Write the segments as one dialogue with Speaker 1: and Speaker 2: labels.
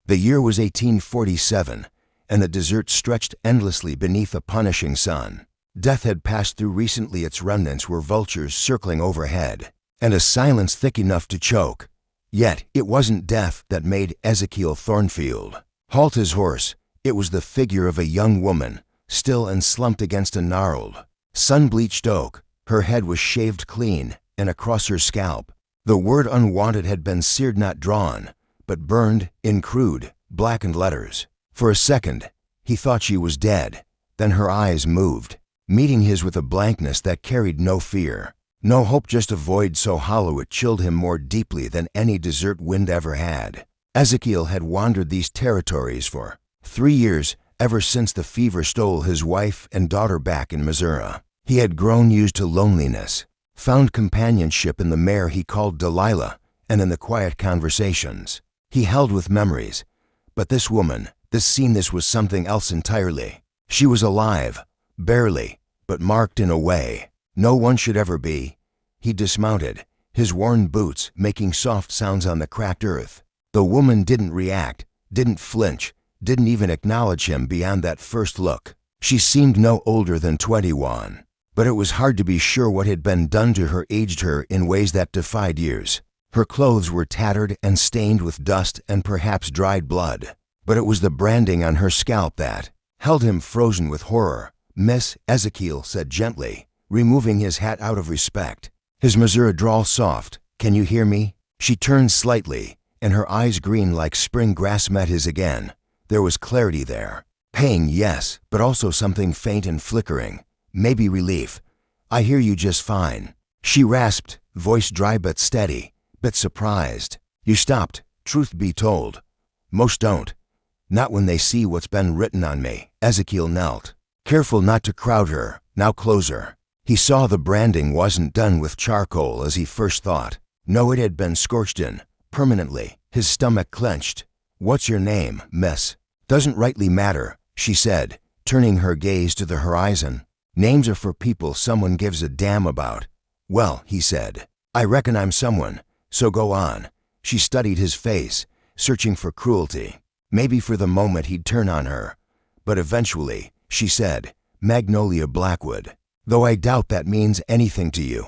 Speaker 1: The year was 1847, and the desert stretched endlessly beneath a punishing sun. Death had passed through recently. Its remnants were vultures circling overhead, and a silence thick enough to choke. Yet it wasn't death that made Ezekiel Thornfield halt his horse. It was the figure of a young woman, still and slumped against a gnarled, sun-bleached oak. Her head was shaved clean, and across her scalp, the word unwanted had been seared, not drawn, but burned in crude, blackened letters. For a second, he thought she was dead. Then her eyes moved, meeting his with a blankness that carried no fear, no hope, just a void so hollow it chilled him more deeply than any desert wind ever had. Ezekiel had wandered these territories for 3 years, ever since the fever stole his wife and daughter back in Missouri. He had grown used to loneliness, found companionship in the mare he called Delilah and in the quiet conversations he held with memories. But this woman, this scene, this was something else entirely. She was alive, barely, but marked in a way no one should ever be. He dismounted, his worn boots making soft sounds on the cracked earth. The woman didn't react, didn't flinch, didn't even acknowledge him beyond that first look. She seemed no older than 21, but it was hard to be sure what had been done to her aged her in ways that defied years. Her clothes were tattered and stained with dust and perhaps dried blood, but it was the branding on her scalp that held him frozen with horror. "Miss," Ezekiel said gently, removing his hat out of respect, his Missouri drawl soft. "Can you hear me?" She turned slightly, and her eyes, green like spring grass, met his again. There was clarity there. Pain, yes, but also something faint and flickering. Maybe relief. "I hear you just fine," she rasped, voice dry but steady, but surprised. "You stopped. Truth be told, most don't. Not when they see what's been written on me." Ezekiel knelt, careful not to crowd her, now closer. He saw the branding wasn't done with charcoal as he first thought. No, it had been scorched in, permanently. His stomach clenched. "What's your name, miss?" "Doesn't rightly matter," she said, turning her gaze to the horizon. "Names are for people someone gives a damn about." "Well," he said, "I reckon I'm someone, so go on." She studied his face, searching for cruelty, maybe for the moment he'd turn on her. But eventually, she said, "Magnolia Blackwood, though I doubt that means anything to you."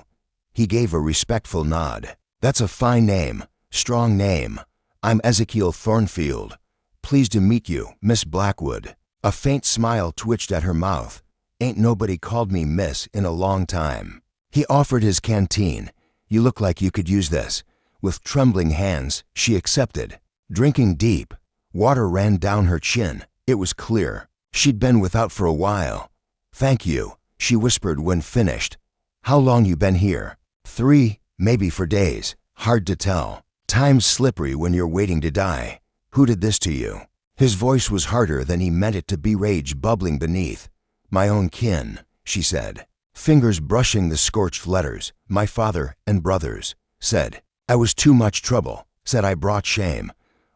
Speaker 1: He gave a respectful nod. "That's a fine name, strong name. I'm Ezekiel Thornfield. Pleased to meet you, Miss Blackwood." A faint smile twitched at her mouth. "Ain't nobody called me miss in a long time." He offered his canteen. "You look like you could use this." With trembling hands, she accepted, drinking deep. Water ran down her chin. It was clear. She'd been without for a while. "Thank you," she whispered when finished. "How long you been here?" 3, maybe for days. Hard to tell. Time's slippery when you're waiting to die. "Who did this to you?" His voice was harder than he meant it to be, rage bubbling beneath. "My own kin," she said, fingers brushing the scorched letters. "My father and brothers." Said, "I was too much trouble." Said, "I brought shame."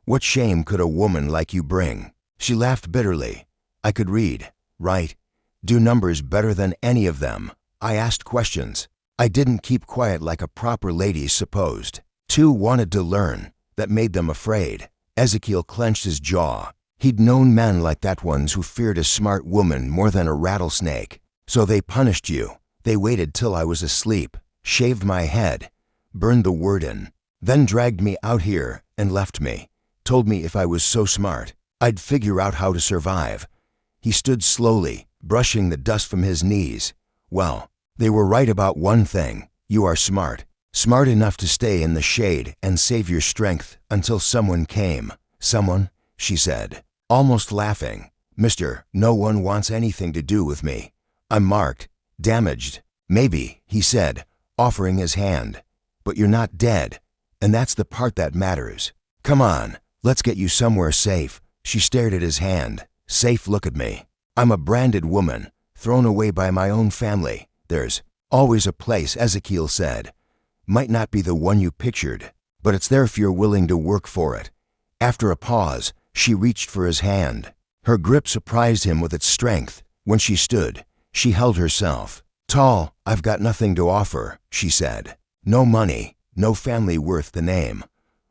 Speaker 1: "What shame could a woman like you bring?" She laughed bitterly. "I could read, write, do numbers better than any of them. I asked questions. I didn't keep quiet like a proper lady supposed. Two wanted to learn. That made them afraid." Ezekiel clenched his jaw. He'd known men like that, ones who feared a smart woman more than a rattlesnake. "So they punished you. They waited till I was asleep, shaved my head, burned the word in, then dragged me out here and left me. Told me if I was so smart, I'd figure out how to survive." He stood slowly, brushing the dust from his knees. "Well, they were right about one thing. You are smart. Smart enough to stay in the shade and save your strength until someone came." "Someone?" she said, almost laughing. "Mister, no one wants anything to do with me. I'm marked, damaged." "Maybe," he said, offering his hand. "But you're not dead, and that's the part that matters. Come on, let's get you somewhere safe." She stared at his hand. "Safe? Look at me. I'm a branded woman, thrown away by my own family." "There's always a place," Ezekiel said. "Might not be the one you pictured, but it's there if you're willing to work for it." After a pause, she reached for his hand. Her grip surprised him with its strength. When she stood, she held herself. "Tall, I've got nothing to offer," she said. "No money, no family worth the name."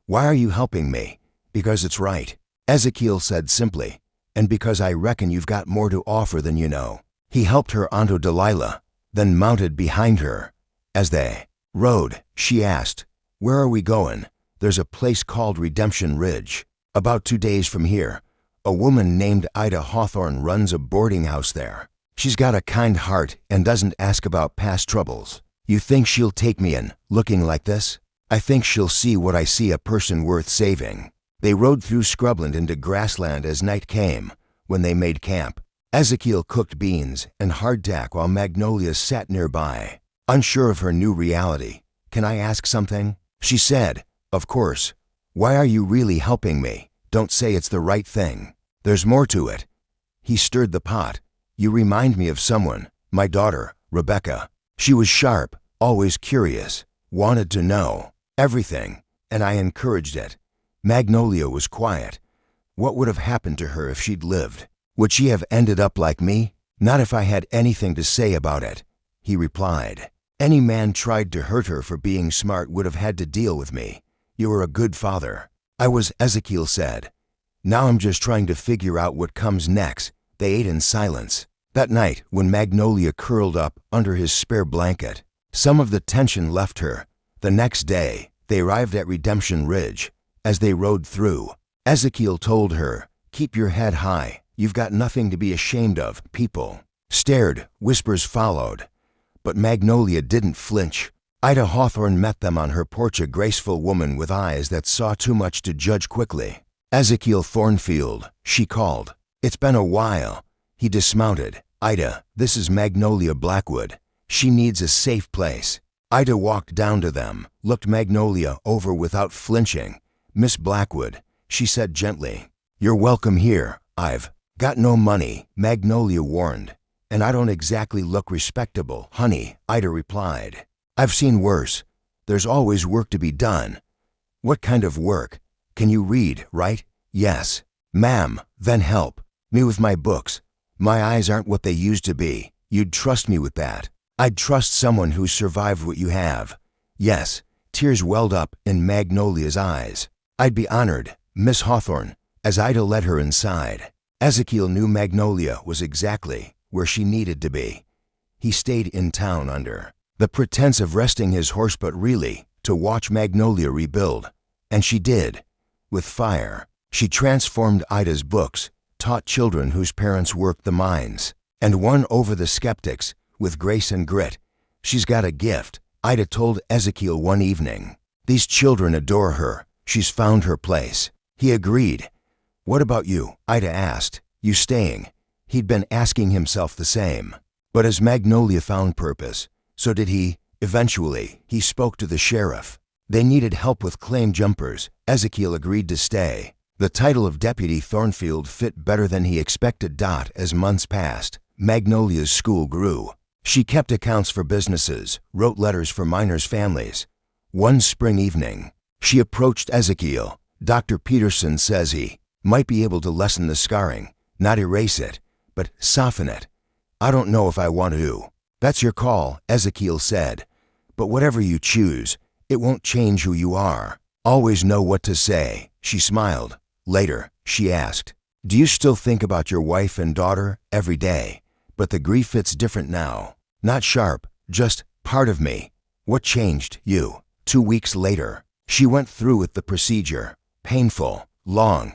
Speaker 1: "Why are you helping me?" "Because it's right." Ezekiel said simply, "And because I reckon you've got more to offer than you know." He helped her onto Delilah, then mounted behind her. As they rode, she asked, "Where are we going?" "There's a place called Redemption Ridge, about 2 days from here. A woman named Ida Hawthorne runs a boarding house there. She's got a kind heart and doesn't ask about past troubles. You think she'll take me in, looking like this? I think she'll see what I see, a person worth saving." They rode through scrubland into grassland as night came. When they made camp, Ezekiel cooked beans and hardtack while Magnolia sat nearby, unsure of her new reality. "Can I ask something?" she said. "Of course. Why are you really helping me? Don't say it's the right thing. There's more to it." He stirred the pot. "You remind me of someone, my daughter, Rebecca. She was sharp, always curious, wanted to know everything, and I encouraged it." Magnolia was quiet. What would have happened to her if she'd lived? Would she have ended up like me? "Not if I had anything to say about it," he replied. "Any man tried to hurt her for being smart would have had to deal with me. You were a good father." "I was," Ezekiel said. "Now I'm just trying to figure out what comes next." They ate in silence. That night, when Magnolia curled up under his spare blanket, some of the tension left her. The next day, they arrived at Redemption Ridge. As they rode through, Ezekiel told her, "Keep your head high. You've got nothing to be ashamed of." People stared, whispers followed, but Magnolia didn't flinch. Ida Hawthorne met them on her porch, a graceful woman with eyes that saw too much to judge quickly. "Ezekiel Thornfield," she called. "It's been a while." He dismounted. "Ida, this is Magnolia Blackwood. She needs a safe place." Ida walked down to them, looked Magnolia over without flinching. "Miss Blackwood," she said gently, "you're welcome here. I've got no money," Magnolia warned. "And I don't exactly look respectable, honey," Ida replied. "I've seen worse. There's always work to be done." "What kind of work? Can you read, right?" "Yes, ma'am." "Then help me with my books. My eyes aren't what they used to be. You'd trust me with that?" "I'd trust someone who's survived what you have." "Yes." Tears welled up in Magnolia's eyes. "I'd be honored, Miss Hawthorne," as Ida led her inside. Ezekiel knew Magnolia was exactly where she needed to be. He stayed in town under the pretense of resting his horse, but really to watch Magnolia rebuild. And she did. With fire, she transformed Ida's books, taught children whose parents worked the mines, and won over the skeptics with grace and grit. "She's got a gift," Ida told Ezekiel one evening. "These children adore her. She's found her place." He agreed. "What about you?" Ida asked. "You staying?" He'd been asking himself the same. But as Magnolia found purpose, so did he. Eventually, he spoke to the sheriff. They needed help with claim jumpers. Ezekiel agreed to stay. The title of Deputy Thornfield fit better than he expected. As months passed, Magnolia's school grew. She kept accounts for businesses, wrote letters for miners' families. One spring evening, she approached Ezekiel. "Dr. Peterson says he might be able to lessen the scarring, not erase it, but soften it. I don't know if I want to." "That's your call," Ezekiel said. "But whatever you choose, it won't change who you are. Always know what to say." She smiled. Later, she asked, "Do you still think about your wife and daughter every day? But the grief fits different now. Not sharp, just part of me." "What changed you?" 2 weeks later, she went through with the procedure. Painful, long,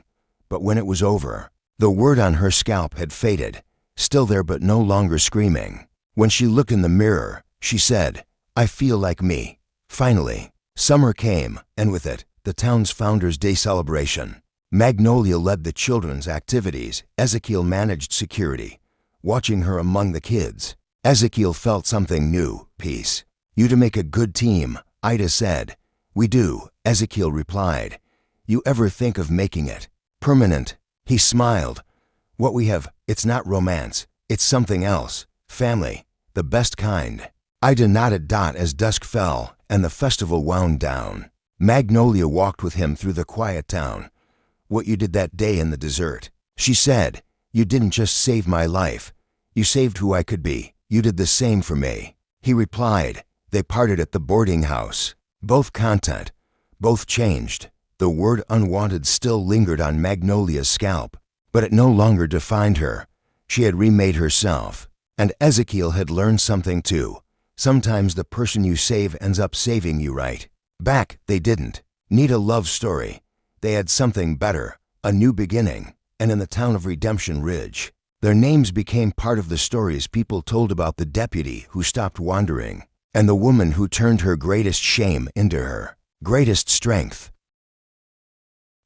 Speaker 1: but when it was over, the word on her scalp had faded, still there but no longer screaming. When she looked in the mirror, she said, "I feel like me." Finally, summer came, and with it, the town's Founders' Day celebration. Magnolia led the children's activities. Ezekiel managed security, watching her among the kids. Ezekiel felt something new, peace. "You to make a good team," Ida said. "We do," Ezekiel replied. "You ever think of making it permanent?" He smiled. "What we have, it's not romance. It's something else. Family, the best kind." Ida nodded. As dusk fell and the festival wound down, Magnolia walked with him through the quiet town. "What you did that day in the desert," she said. "You didn't just save my life. You saved who I could be. You did the same for me." He replied. They parted at the boarding house. Both content, both changed, The word unwanted still lingered on Magnolia's scalp, but it no longer defined her. She had remade herself. And Ezekiel had learned something too. Sometimes the person you save ends up saving you right back. They didn't need a love story. They had something better, a new beginning, and in the town of Redemption Ridge. Their names became part of the stories people told about the deputy who stopped wandering, and the woman who turned her greatest shame into her greatest strength.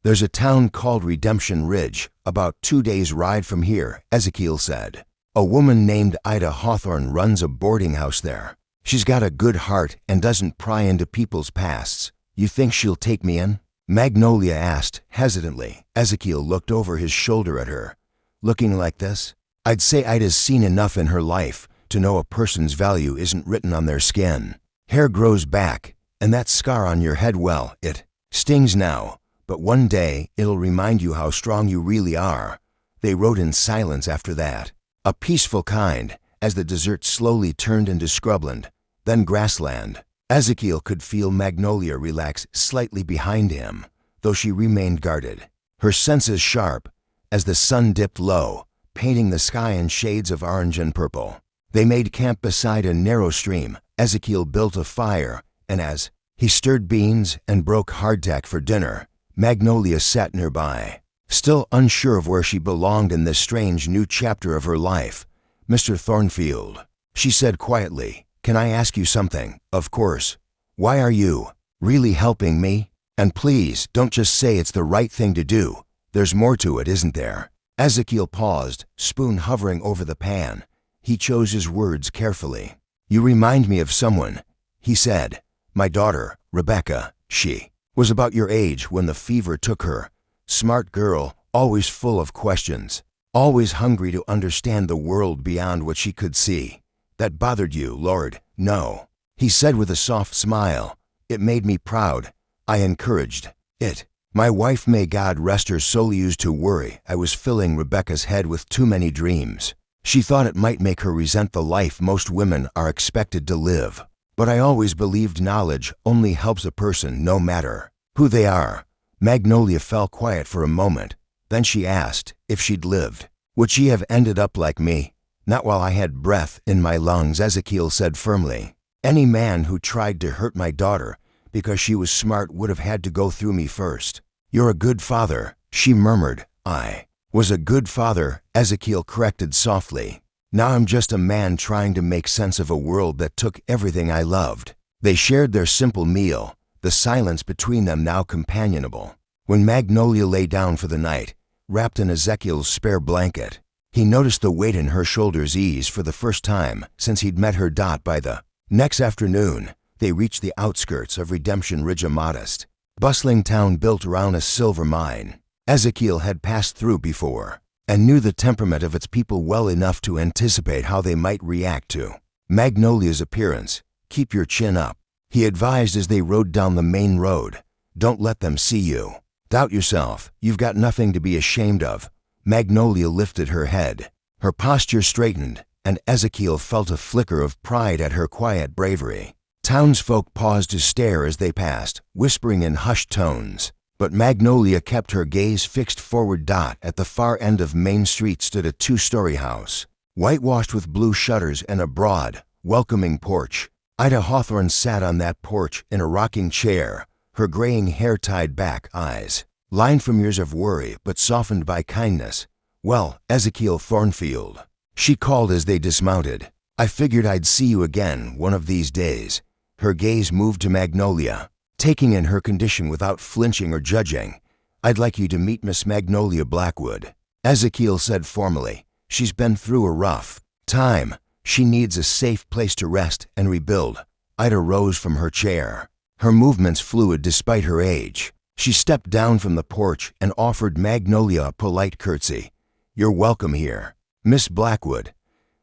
Speaker 1: There's a town called Redemption Ridge, about 2 days' ride from here, Ezekiel said. A woman named Ida Hawthorne runs a boarding house there. She's got a good heart and doesn't pry into people's pasts. You think she'll take me in? Magnolia asked, hesitantly. Ezekiel looked over his shoulder at her. Looking like this? I'd say Ida's seen enough in her life to know a person's value isn't written on their skin. Hair grows back, and that scar on your head, well, it stings now, but one day it'll remind you how strong you really are. They rode in silence after that. A peaceful kind, as the desert slowly turned into scrubland, then grassland. Ezekiel could feel Magnolia relax slightly behind him, though she remained guarded, her senses sharp, as the sun dipped low, painting the sky in shades of orange and purple. They made camp beside a narrow stream. Ezekiel built a fire, and as he stirred beans and broke hardtack for dinner, Magnolia sat nearby. Still unsure of where she belonged in this strange new chapter of her life. Mr. Thornfield, she said quietly, can I ask you something? Of course. Why are you really helping me? And please, don't just say it's the right thing to do. There's more to it, isn't there? Ezekiel paused, spoon hovering over the pan. He chose his words carefully. You remind me of someone, he said. My daughter, Rebecca. She was about your age when the fever took her. Smart girl, always full of questions, always hungry to understand the world beyond what she could see. That bothered you, Lord? No, he said with a soft smile. It made me proud. I encouraged it. My wife, may God rest her soul, used to worry I was filling Rebecca's head with too many dreams. She thought it might make her resent the life most women are expected to live. But I always believed knowledge only helps a person no matter who they are. Magnolia fell quiet for a moment. Then she asked if she'd lived. Would she have ended up like me? Not while I had breath in my lungs, Ezekiel said firmly. Any man who tried to hurt my daughter because she was smart would have had to go through me first. You're a good father, she murmured. I was a good father, Ezekiel corrected softly. Now I'm just a man trying to make sense of a world that took everything I loved. They shared their simple meal, the silence between them now companionable. When Magnolia lay down for the night, wrapped in Ezekiel's spare blanket, he noticed the weight in her shoulders ease for the first time since he'd met her. By the next afternoon, they reached the outskirts of Redemption Ridge, a modest, bustling town built around a silver mine. Ezekiel had passed through before and knew the temperament of its people well enough to anticipate how they might react to Magnolia's appearance. Keep your chin up, he advised as they rode down the main road. Don't let them see you. Doubt yourself. You've got nothing to be ashamed of. Magnolia lifted her head. Her posture straightened, and Ezekiel felt a flicker of pride at her quiet bravery. Townsfolk paused to stare as they passed, whispering in hushed tones. But Magnolia kept her gaze fixed forward. At the far end of Main Street stood a 2-story house, whitewashed with blue shutters and a broad, welcoming porch. Ida Hawthorne sat on that porch in a rocking chair, her graying hair tied back, eyes lined from years of worry but softened by kindness. Well, Ezekiel Thornfield, she called as they dismounted. I figured I'd see you again one of these days. Her gaze moved to Magnolia, taking in her condition without flinching or judging. I'd like you to meet Miss Magnolia Blackwood, Ezekiel said formally. She's been through a rough time. She needs a safe place to rest and rebuild. Ida rose from her chair, her movements fluid despite her age. She stepped down from the porch and offered Magnolia a polite curtsy. You're welcome here, Miss Blackwood.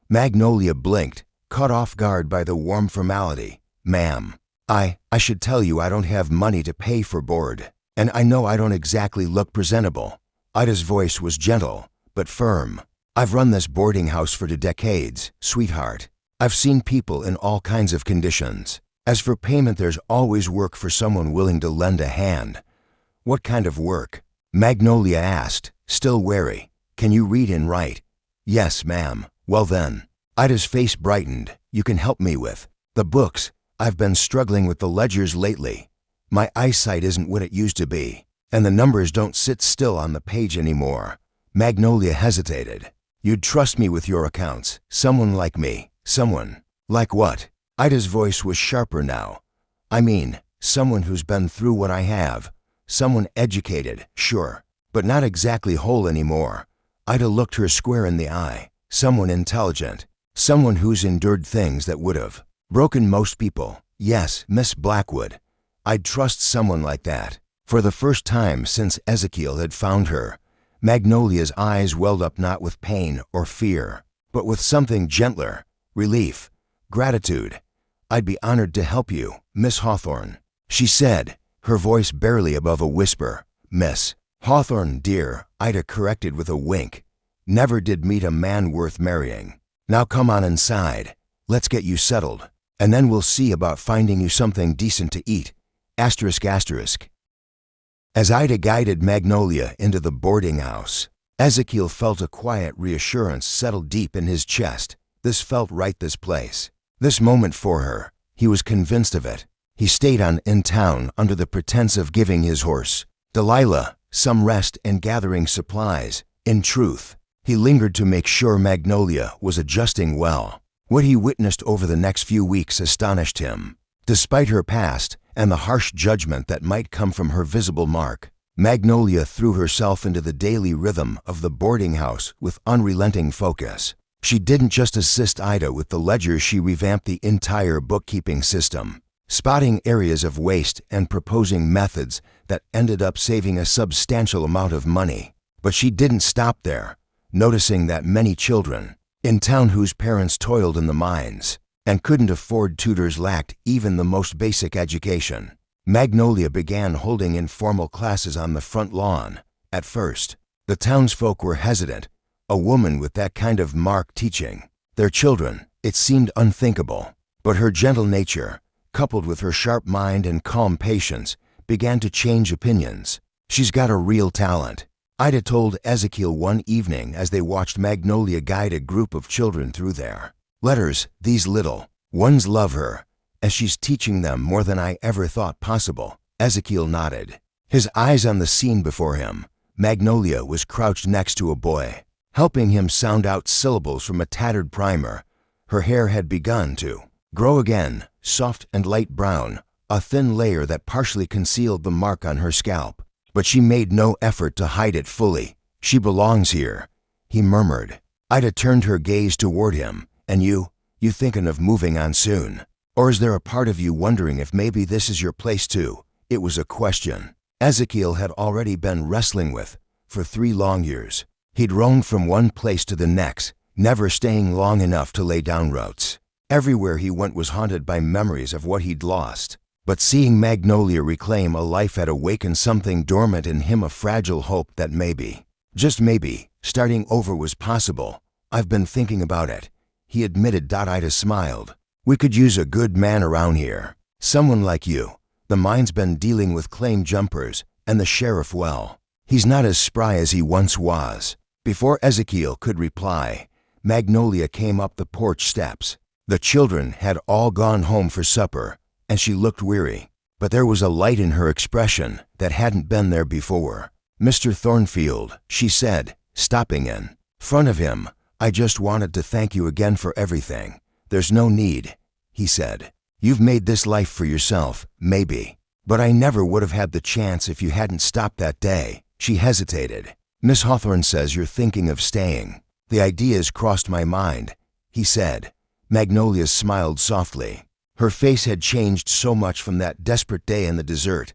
Speaker 1: Magnolia blinked, caught off guard by the warm formality. Ma'am, I should tell you I don't have money to pay for board, and I know I don't exactly look presentable. Ida's voice was gentle, but firm. I've run this boarding house for decades, sweetheart. I've seen people in all kinds of conditions. As for payment, there's always work for someone willing to lend a hand. What kind of work? Magnolia asked, still wary. Can you read and write? Yes, ma'am. Well then. Ida's face brightened. You can help me with the books. I've been struggling with the ledgers lately. My eyesight isn't what it used to be, and the numbers don't sit still on the page anymore. Magnolia hesitated. You'd trust me with your accounts. Someone like me. Someone. Like what? Ida's voice was sharper now. I mean, someone who's been through what I have. Someone educated, sure, but not exactly whole anymore. Ida looked her square in the eye. Someone intelligent. Someone who's endured things that would have broken most people. Yes, Miss Blackwood. I'd trust someone like that. For the first time since Ezekiel had found her, Magnolia's eyes welled up not with pain or fear, but with something gentler, relief, gratitude. I'd be honored to help you, Miss Hawthorne, she said, her voice barely above a whisper. Miss Hawthorne, dear, Ida corrected with a wink. Never did meet a man worth marrying. Now come on inside. Let's get you settled, and then we'll see about finding you something decent to eat. Asterisk asterisk. As Ida guided Magnolia into the boarding house, Ezekiel felt a quiet reassurance settle deep in his chest. This felt right, this place. This moment for her. He was convinced of it. He stayed on in town under the pretense of giving his horse, Delilah, some rest and gathering supplies. In truth, he lingered to make sure Magnolia was adjusting well. What he witnessed over the next few weeks astonished him. Despite her past and the harsh judgment that might come from her visible mark, Magnolia threw herself into the daily rhythm of the boarding house with unrelenting focus. She didn't just assist Ida with the ledgers, she revamped the entire bookkeeping system, spotting areas of waste and proposing methods that ended up saving a substantial amount of money. But she didn't stop there, noticing that many children in town whose parents toiled in the mines and couldn't afford tutors lacked even the most basic education. Magnolia began holding informal classes on the front lawn. At first, the townsfolk were hesitant. A woman with that kind of mark teaching their children, it seemed unthinkable. But her gentle nature, coupled with her sharp mind and calm patience, began to change opinions. She's got a real talent, Ida told Ezekiel one evening as they watched Magnolia guide a group of children through their letters. These little ones love her, as she's teaching them more than I ever thought possible. Ezekiel nodded, his eyes on the scene before him. Magnolia was crouched next to a boy, helping him sound out syllables from a tattered primer. Her hair had begun to grow again, soft and light brown, a thin layer that partially concealed the mark on her scalp. But she made no effort to hide it fully. She belongs here, he murmured. Ida turned her gaze toward him. And you thinking of moving on soon? Or is there a part of you wondering if maybe this is your place too? It was a question Ezekiel had already been wrestling with for 3 long years. He'd roamed from one place to the next, never staying long enough to lay down roots. Everywhere he went was haunted by memories of what he'd lost. But seeing Magnolia reclaim a life had awakened something dormant in him, a fragile hope that maybe, just maybe, starting over was possible. I've been thinking about it, he admitted. Ida smiled. We could use a good man around here. Someone like you. The mine's been dealing with claim jumpers, and the sheriff, well, he's not as spry as he once was. Before Ezekiel could reply, Magnolia came up the porch steps. The children had all gone home for supper, and she looked weary, but there was a light in her expression that hadn't been there before. Mr. Thornfield, she said, stopping in front of him, I just wanted to thank you again for everything. There's no need, he said. You've made this life for yourself, maybe, but I never would have had the chance if you hadn't stopped that day. She hesitated. Miss Hawthorne says you're thinking of staying. The idea's crossed my mind, he said. Magnolia smiled softly. Her face had changed so much from that desperate day in the desert.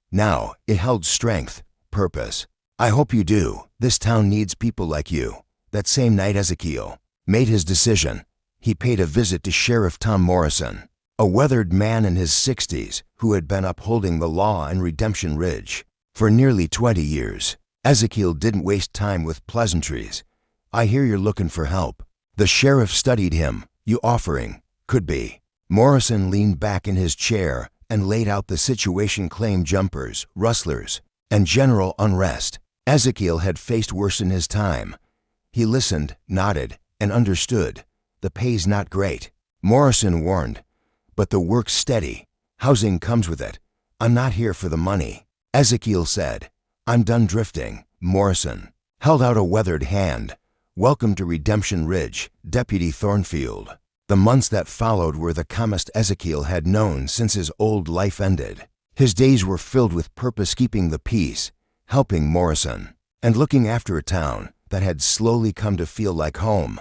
Speaker 1: Now it held strength, purpose. I hope you do. This town needs people like you. That same night Ezekiel made his decision. He paid a visit to Sheriff Tom Morrison, a weathered man in his 60s who had been upholding the law in Redemption Ridge for nearly 20 years. Ezekiel didn't waste time with pleasantries. I hear you're looking for help. The sheriff studied him. You offering? Could be. Morrison leaned back in his chair and laid out the situation. Claim jumpers, rustlers, and general unrest. Ezekiel had faced worse in his time. He listened, nodded, and understood. The pay's not great, Morrison warned, but the work's steady. Housing comes with it. I'm not here for the money. Ezekiel said, I'm done drifting. Morrison held out a weathered hand. Welcome to Redemption Ridge, Deputy Thornfield. The months that followed were the calmest Ezekiel had known since his old life ended. His days were filled with purpose, keeping the peace, helping Morrison, and looking after a town that had slowly come to feel like home.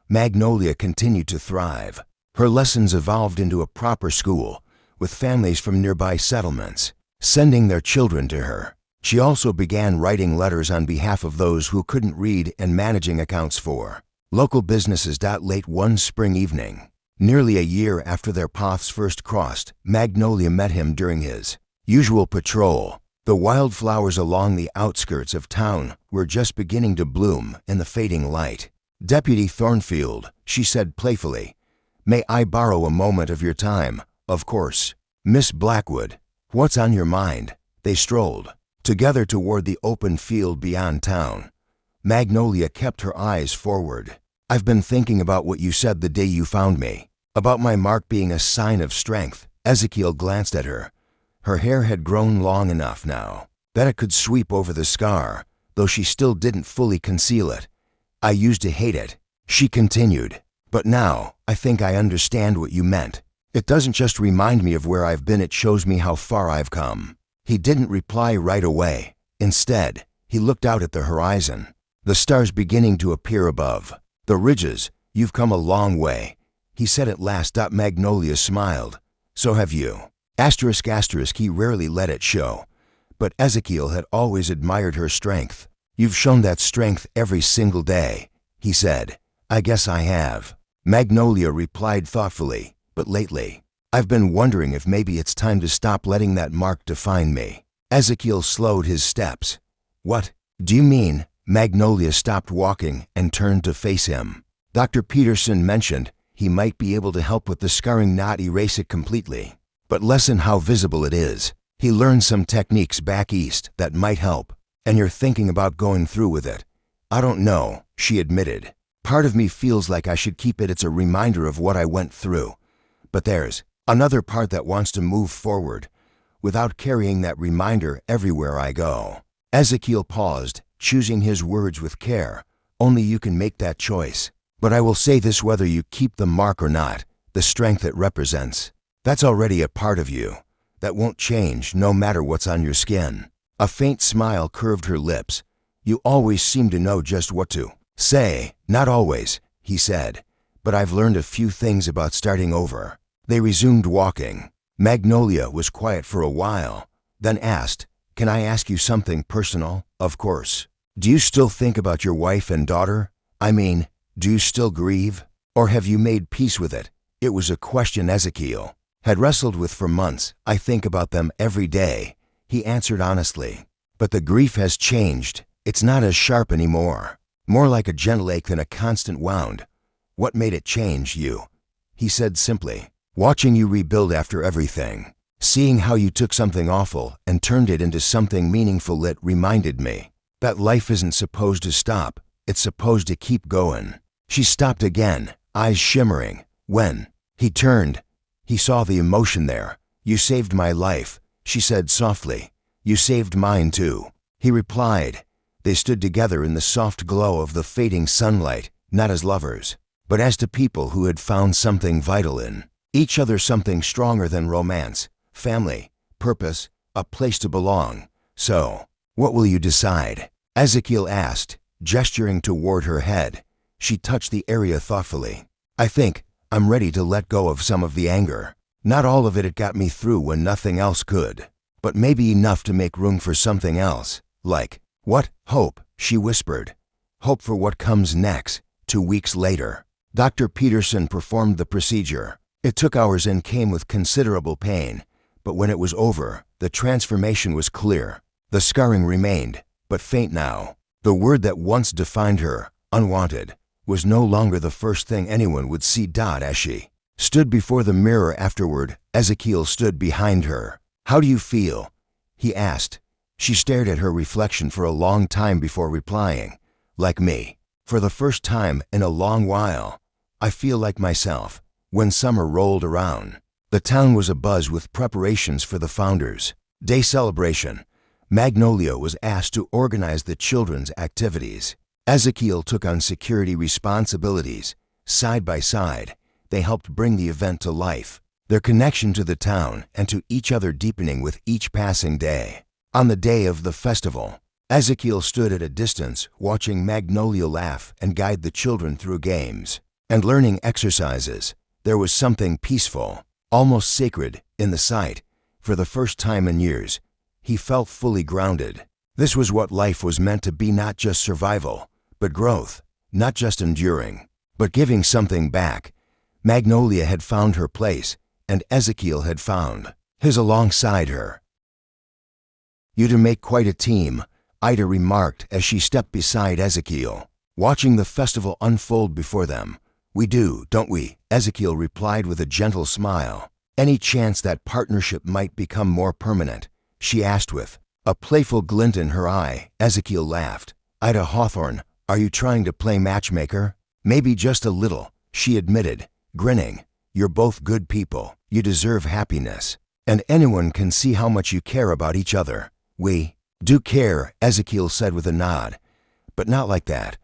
Speaker 1: Magnolia continued to thrive. Her lessons evolved into a proper school, with families from nearby settlements sending their children to her. She also began writing letters on behalf of those who couldn't read and managing accounts for local businesses. Late one spring evening, nearly a year after their paths first crossed, Magnolia met him during his usual patrol. The wildflowers along the outskirts of town were just beginning to bloom in the fading light. Deputy Thornfield, she said playfully, may I borrow a moment of your time? Of course. Miss Blackwood, what's on your mind? They strolled together toward the open field beyond town. Magnolia kept her eyes forward. I've been thinking about what you said the day you found me, about my mark being a sign of strength. Ezekiel glanced at her. Her hair had grown long enough now that it could sweep over the scar, though she still didn't fully conceal it. I used to hate it, she continued, but now I think I understand what you meant. It doesn't just remind me of where I've been, it shows me how far I've come. He didn't reply right away. Instead, he looked out at the horizon, the stars beginning to appear above the ridges. You've come a long way, he said at last. Magnolia smiled. So have you. He rarely let it show, but Ezekiel had always admired her strength. You've shown that strength every single day, he said. I guess I have. Magnolia replied thoughtfully, but lately, I've been wondering if maybe it's time to stop letting that mark define me. Ezekiel slowed his steps. What do you mean? Magnolia stopped walking and turned to face him. Dr. Peterson mentioned he might be able to help with the scarring, not erase it completely, but lessen how visible it is. He learned some techniques back east that might help, and you're thinking about going through with it. I don't know, she admitted. Part of me feels like I should keep it. It's a reminder of what I went through. But there's another part that wants to move forward without carrying that reminder everywhere I go. Ezekiel paused, choosing his words with care. Only you can make that choice. But I will say this, whether you keep the mark or not, the strength it represents, that's already a part of you. That won't change no matter what's on your skin. A faint smile curved her lips. You always seem to know just what to say. Not always, he said, but I've learned a few things about starting over. They resumed walking. Magnolia was quiet for a while, then asked, Can I ask you something personal? Of course. Do you still think about your wife and daughter? I mean, do you still grieve? Or have you made peace with it? It was a question Ezekiel had wrestled with for months. I think about them every day, he answered honestly. But the grief has changed. It's not as sharp anymore. More like a gentle ache than a constant wound. What made it change? You, he said simply. Watching you rebuild after everything. Seeing how you took something awful and turned it into something meaningful. It reminded me that life isn't supposed to stop. It's supposed to keep going. She stopped again, eyes shimmering. When he turned, he saw the emotion there. You saved my life, she said softly. You saved mine too, he replied. They stood together in the soft glow of the fading sunlight, not as lovers, but as to people who had found something vital in each other, something stronger than romance, family, purpose, a place to belong. So, what will you decide? Ezekiel asked, gesturing toward her head. She touched the area thoughtfully. I think I'm ready to let go of some of the anger. Not all of it. It got me through when nothing else could, but maybe enough to make room for something else. Like, what? Hope, she whispered. Hope for what comes next. 2 weeks later, Dr. Peterson performed the procedure. It took hours and came with considerable pain, but when it was over, the transformation was clear. The scarring remained, but faint now. The word that once defined her, unwanted, was no longer the first thing anyone would see. As she stood before the mirror afterward, Ezekiel stood behind her. How do you feel? He asked. She stared at her reflection for a long time before replying, "Like me. For the first time in a long while, I feel like myself." When summer rolled around, the town was abuzz with preparations for the Founders' Day celebration. Magnolia was asked to organize the children's activities. Ezekiel took on security responsibilities. Side by side, they helped bring the event to life, their connection to the town and to each other deepening with each passing day. On the day of the festival, Ezekiel stood at a distance watching Magnolia laugh and guide the children through games and learning exercises. There was something peaceful, almost sacred, in the sight. For the first time in years, he felt fully grounded. This was what life was meant to be, not just survival, but growth, not just enduring, but giving something back. Magnolia had found her place, and Ezekiel had found his alongside her. "You two make quite a team," Ida remarked as she stepped beside Ezekiel, watching the festival unfold before them. "We do, don't we?" Ezekiel replied with a gentle smile. "Any chance that partnership might become more permanent?" she asked with a playful glint in her eye. Ezekiel laughed. "Ida Hawthorne, are you trying to play matchmaker?" "Maybe just a little," she admitted, grinning. "You're both good people. You deserve happiness. And anyone can see how much you care about each other." "We do care," Ezekiel said with a nod. "But not like that.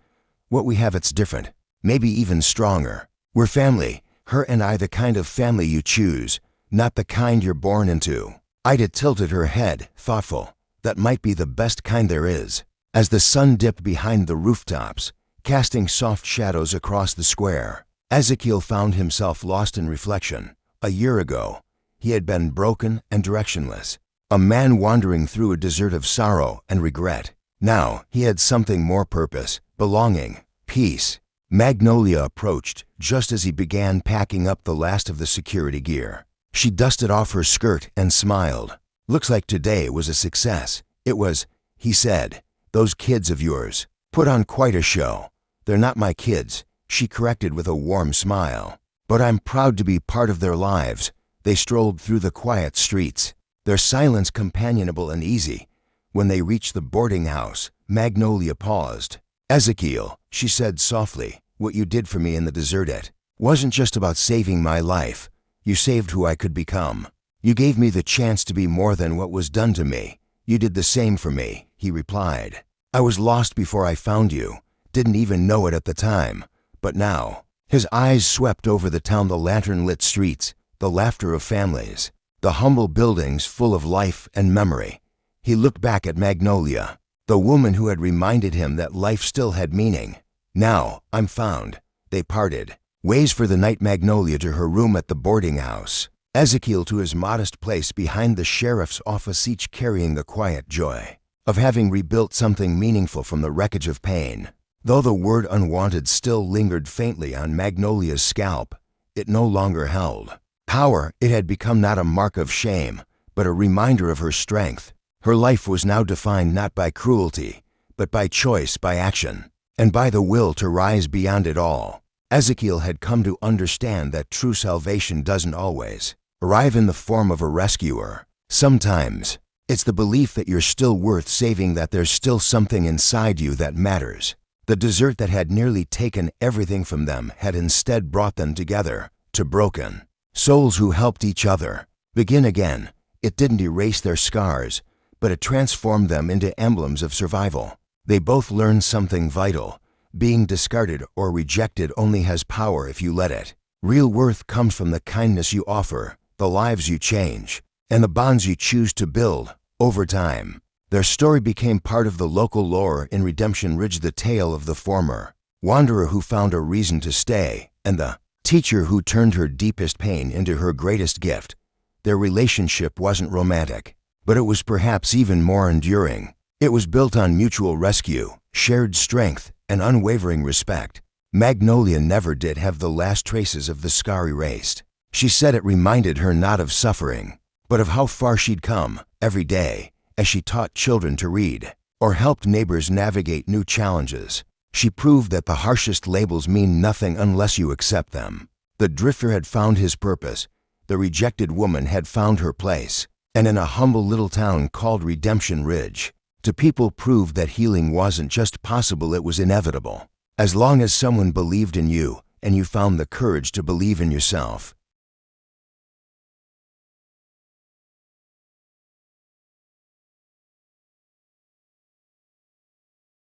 Speaker 1: What we have, it's different. Maybe even stronger. We're family. Her and I, the kind of family you choose, not the kind you're born into." Ida tilted her head, thoughtful. "That might be the best kind there is." As the sun dipped behind the rooftops, casting soft shadows across the square, Ezekiel found himself lost in reflection. A year ago, he had been broken and directionless, a man wandering through a desert of sorrow and regret. Now he had something more: purpose, belonging, peace. Magnolia approached just as he began packing up the last of the security gear. She dusted off her skirt and smiled. "Looks like today was a success." "It was," he said. "Those kids of yours put on quite a show." "They're not my kids," she corrected with a warm smile. "But I'm proud to be part of their lives." They strolled through the quiet streets, their silence companionable and easy. When they reached the boarding house, Magnolia paused. "Ezekiel," she said softly, "what you did for me in the desert, it wasn't just about saving my life. You saved who I could become. You gave me the chance to be more than what was done to me." "You did the same for me," he replied. "I was lost before I found you, didn't even know it at the time. But now." His eyes swept over the town, the lantern-lit streets, the laughter of families, the humble buildings full of life and memory. He looked back at Magnolia, the woman who had reminded him that life still had meaning. "Now I'm found." They parted, ways for the night. Magnolia to her room at the boarding house, Ezekiel to his modest place behind the sheriff's office, each carrying the quiet joy of having rebuilt something meaningful from the wreckage of pain. Though the word unwanted still lingered faintly on Magnolia's scalp, it no longer held power. It had become not a mark of shame, but a reminder of her strength. Her life was now defined not by cruelty, but by choice, by action, and by the will to rise beyond it all. Ezekiel had come to understand that true salvation doesn't always arrive in the form of a rescuer. Sometimes it's the belief that you're still worth saving, that there's still something inside you that matters. The desert that had nearly taken everything from them had instead brought them together, to broken souls who helped each other begin again. It didn't erase their scars, but it transformed them into emblems of survival. They both learned something vital. Being discarded or rejected only has power if you let it. Real worth comes from the kindness you offer, the lives you change, and the bonds you choose to build over time. Their story became part of the local lore in Redemption Ridge, the tale of the former wanderer who found a reason to stay, and the teacher who turned her deepest pain into her greatest gift. Their relationship wasn't romantic, but it was perhaps even more enduring. It was built on mutual rescue, shared strength, and unwavering respect. Magnolia never did have the last traces of the scar erased. She said it reminded her not of suffering, but of how far she'd come every day as she taught children to read or helped neighbors navigate new challenges. She proved that the harshest labels mean nothing unless you accept them. The drifter had found his purpose. The rejected woman had found her place. And in a humble little town called Redemption Ridge, two people proved that healing wasn't just possible, it was inevitable. As long as someone believed in you and you found the courage to believe in yourself,